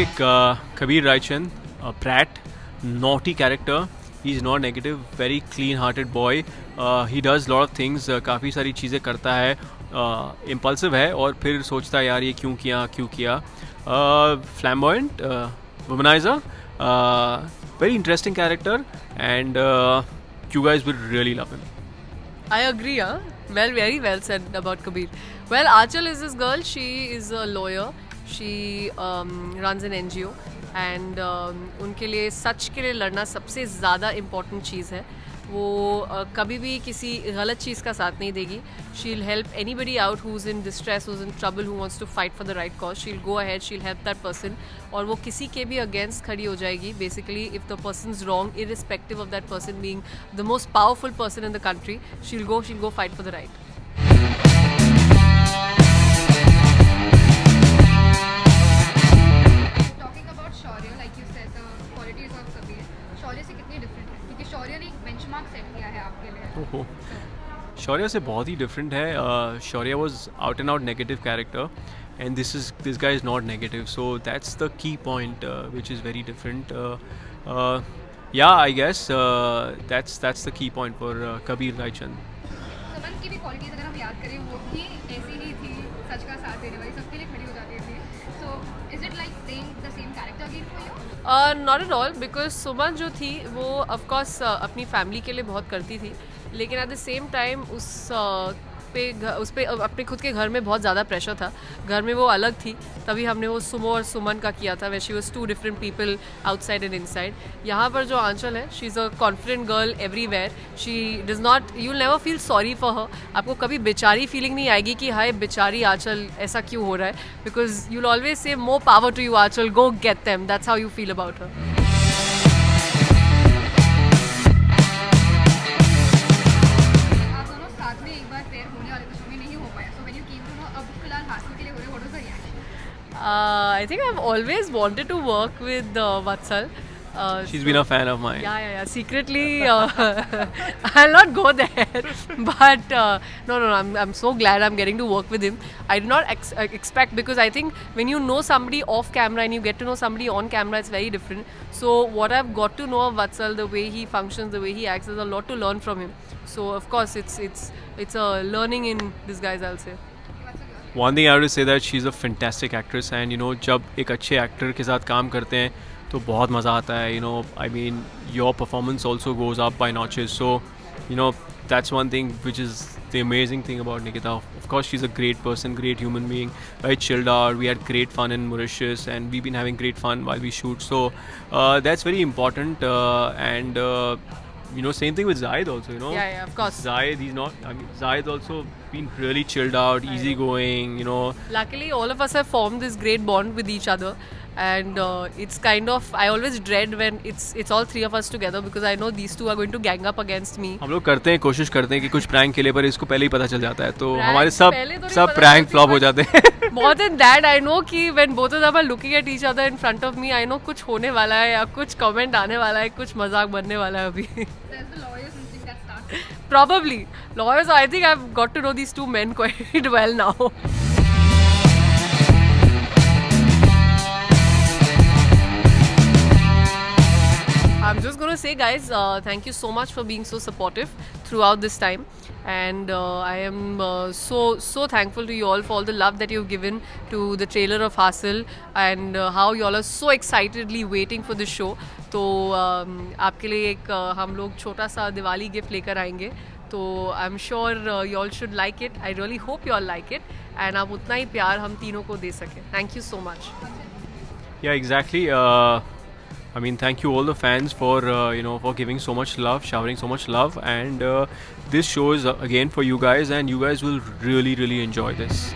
like Kabir Raichand, a brat, naughty character. He's not negative, very clean-hearted boy. He does lot of things. काफ़ी सारी चीज़ें करता है. Impulsive है और फिर सोचता है यार ये क्यों किया. Flamboyant, womanizer. Very interesting character, and you guys will really love him. I agree, huh? Well, very well said about Kabir. Well, Achal is this girl. She is a lawyer. She runs an NGO. And उनके लिए सच के लिए लड़ना सबसे ज़्यादा important चीज़ है. वो कभी भी किसी गलत चीज़ का साथ नहीं देगी. She'll help anybody out who's in distress, who's in trouble, who wants to fight for the right cause. She'll go ahead, she'll help that person. और वो किसी के भी against खड़ी हो जाएगी. Basically, if the person's wrong, irrespective of that person being the most powerful person in the country, she'll go fight for the right. Talking about Shaurya, like you said, the qualities of Kabir, शौर्य से कितनी different है? क्योंकि शौर्य ने एक benchmark set किया है आपके लिए. ओहो, शौर्य से बहुत ही डिफरेंट है. Shaurya was out and out negative character, and this guy is not negative, so that's the key point which is very different. Yeah, I guess that's the key point for Kabir Raichand. सुमन की भी qualities अगर हम याद करें वो भी ऐसी ही थी, सच का साथ देने वाली, सबके लिए खड़ी हो जाती थी. So is it like playing the same character again for you? Not at all, because सुमन जो थी वो of course अपनी फैमिली के लिए बहुत करती थी, लेकिन एट द सेम टाइम उस पे अपने खुद के घर में बहुत ज़्यादा प्रेशर था. घर में वो अलग थी, तभी हमने वो सुमो और सुमन का किया था, where she was two different people outside and inside. यहाँ पर जो आंचल है, she is a confident girl everywhere. She does not, you'll never feel sorry for her. आपको कभी बेचारी फीलिंग नहीं आएगी कि हाय बेचारी आंचल ऐसा क्यों हो रहा है, because you'll always say more power to you Aanchal, go get them. That's how you feel about her. आप दोनों साथ में एक बार पेयर होने वाले थे, नहीं हो पाया. So when you came to know अब फिलहाल हासिल के लिए हो रहे, what was the reaction? I think I've always wanted to work with Vatsal. She's been a fan of mine. Yeah. Secretly, I'll not go there. But no. I'm so glad I'm getting to work with him. I did not expect, because I think when you know somebody off camera and you get to know somebody on camera, it's very different. So what I've got to know of Vatsal, the way he functions, the way he acts, there's a lot to learn from him. So of course, it's a learning in disguise, I'll say. One thing I have to say that she's a fantastic actress, and you know जब एक अच्छे actor के साथ काम करते हैं तो बहुत मज़ा आता है. You know, I mean, your performance also goes up by notches. So, you know, that's one thing which is the amazing thing about Nikita. Of course, she's a great person, great human being, very chilled out. We had great fun in Mauritius, and we've been having great fun while we shoot. So, that's very important. And you know, same thing with Zahid also. You know, Yeah, of course. Zahid, he's not. I mean, Zahid also been really chilled out, easygoing. You know. Luckily, all of us have formed this great bond with each other. And it's kind of, I always dread when it's all three of us together, because I know these two are going to gang up against me. हम लोग करते हैं, कोशिश करते हैं कि कुछ prank के लिए, पर इसको पहले ही पता चल जाता है, तो Prank हमारे पहले तो नहीं सब पता प्रैंक चलती, फ्लॉप हो but जाते हैं. More than that, I know कि when both of them are looking at each other in front of me, I know कुछ होने वाला है, या कुछ comment आने वाला है, कुछ मजाक बनने वाला है अभी. There's the lawyer's instinct that starts. Probably. Lawyers, I think I've got to know these two men quite well now. I'm just going to say, guys, thank you so much for being so supportive throughout this time. And I am so thankful to you all for all the love that you've given to the trailer of Hasil, and how you all are so excitedly waiting for the show. तो आपके लिए एक हम लोग छोटा सा Diwali gift लेकर आएंगे. तो I am sure you all should like it. I really hope you all like it, and आप उतना ही प्यार हम तीनों को दे सकें. Thank you so much. Yeah, exactly. I mean, thank you all the fans for you know, for giving so much love, showering so much love, and this show is again for you guys, and you guys will really enjoy this.